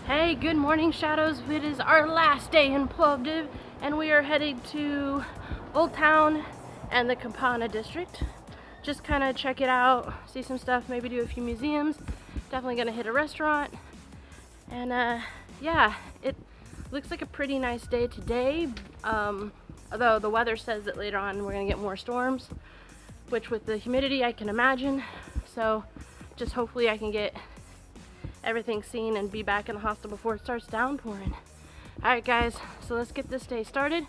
Hey, good morning, Shadows. It is our last day in Plovdiv, and we are headed to Old Town and the Campana district. Just kind of check it out, see some stuff, maybe do a few museums. Definitely gonna hit a restaurant. And yeah, it looks like a pretty nice day today. Although the weather says that later on we're gonna get more storms, which with the humidity I can imagine. So just hopefully I can get everything seen and be back in the hostel before it starts downpouring. Alright guys, so let's get this day started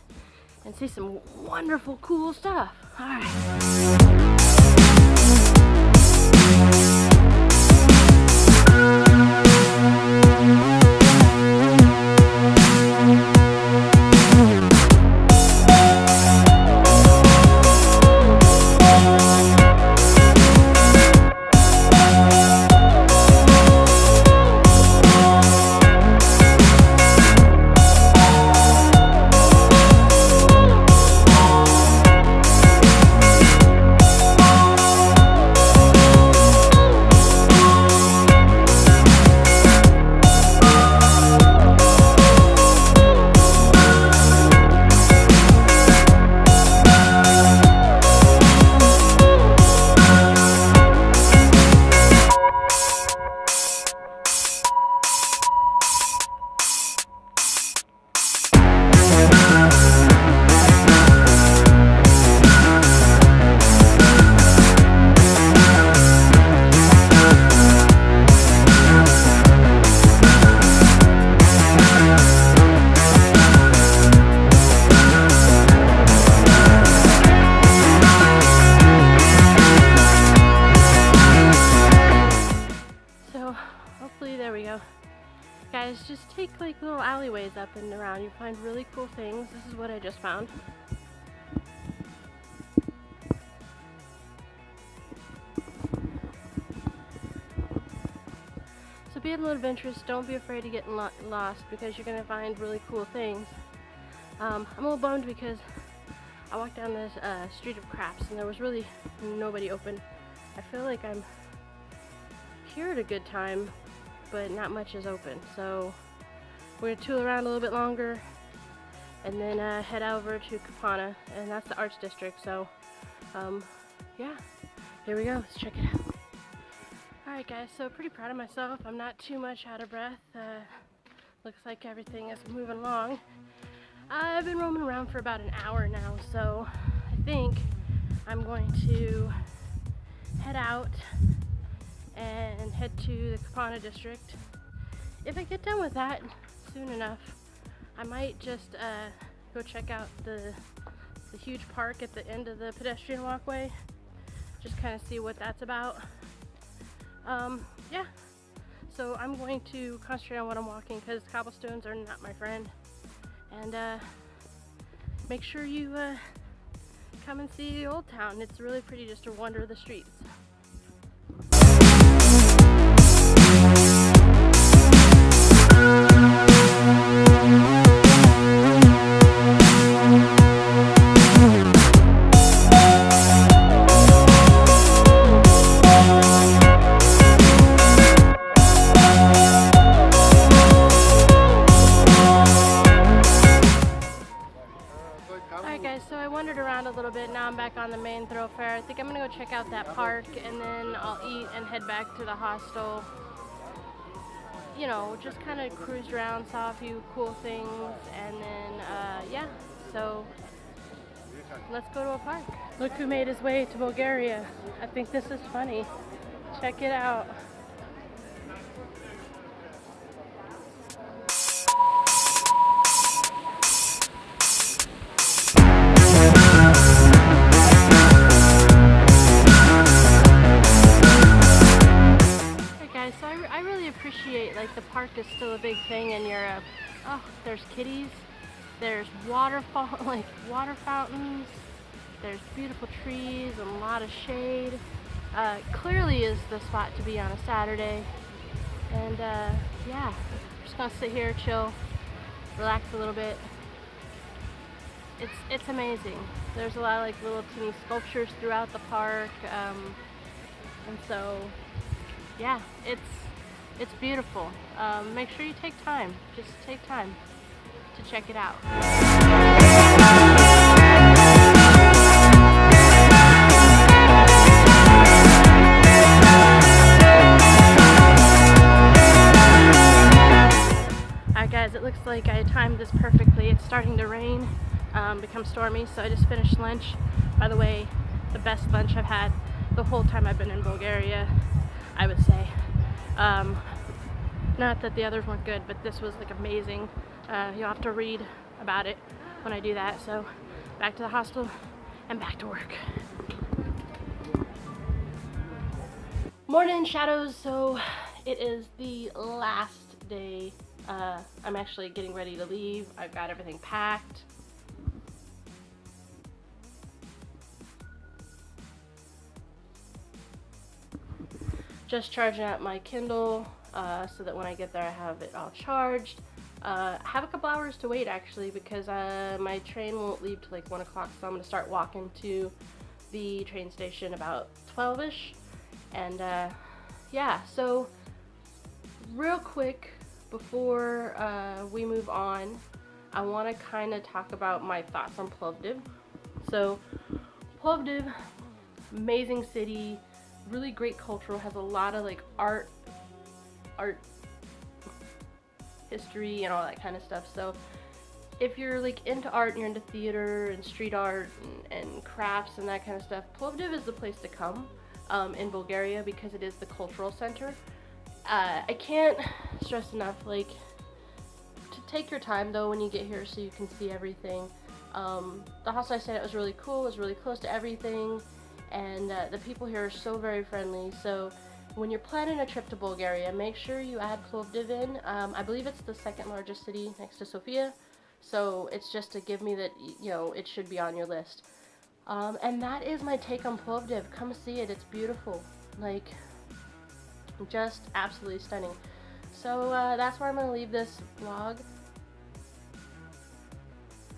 and see some wonderful cool stuff. Alright. There we go. Guys, just take like little alleyways up and around. You find really cool things. This is what I just found. So be a little adventurous. Don't be afraid of getting lost because you're going to find really cool things. I'm a little bummed because I walked down this street of crafts and there was really nobody open. I feel like I'm here at a good time, but not much is open. So we're gonna tool around a little bit longer and then head over to Campana, and that's the arts district. So yeah, here we go, let's check it out. Alright guys, so pretty proud of myself. I'm not too much out of breath. Looks like everything is moving along. I've been roaming around for about an hour now, so I think I'm going to head out and head to the Campana district. If I get done with that soon enough, I might just go check out the huge park at the end of the pedestrian walkway. Just kind of see what that's about. Yeah, so I'm going to concentrate on what I'm walking because cobblestones are not my friend. And make sure you come and see Old Town. It's really pretty, just to wander the streets. Alright guys, so I wandered around a little bit. Now I'm back on the main thoroughfare. I think I'm gonna go check out that park and then I'll eat and head back to the hostel. You know, just kind of cruised around, saw a few cool things, and then yeah, so let's go to a park. Look who made his way to Bulgaria. I think this is funny. Check it out. So I really appreciate, like, the park is still a big thing in Europe. Oh, there's kitties, there's water fountains, there's beautiful trees and a lot of shade. Clearly is the spot to be on a Saturday. And yeah, just gonna sit here, chill, relax a little bit. It's amazing. There's a lot of like little teeny sculptures throughout the park, and so yeah, it's It's beautiful. Make sure you take time. Just take time to check it out. Alright guys, it looks like I timed this perfectly. It's starting to rain, become stormy, so I just finished lunch. By the way, the best lunch I've had the whole time I've been in Bulgaria, I would say. Not that the others weren't good, but this was like amazing. You'll have to read about it when I do that. So back to the hostel and back to work. Morning shadows. So it is the last day. I'm actually getting ready to leave. I've got everything packed. Just charging up my Kindle so that when I get there I have it all charged. I have a couple hours to wait actually because my train won't leave till like 1 o'clock, so I'm going to start walking to the train station about 12ish. And yeah, so real quick before we move on, I want to kind of talk about my thoughts on Plovdiv. So Plovdiv, amazing city, really great cultural, has a lot of like art history and all that kind of stuff. So if you're like into art and you're into theater and street art and crafts and that kind of stuff, Plovdiv is the place to come in Bulgaria because it is the cultural center. I can't stress enough, like, to take your time though when you get here so you can see everything. The hostel I stayed at was really cool, it was really close to everything, and the people here are so very friendly. So when you're planning a trip to Bulgaria, make sure you add Plovdiv in. I believe it's the second largest city next to Sofia, so it's just to give me that, you know, it should be on your list. And that is my take on Plovdiv. Come see it, it's beautiful, like, just absolutely stunning. So that's where I'm going to leave this vlog.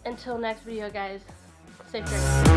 Until next video guys, safe journey.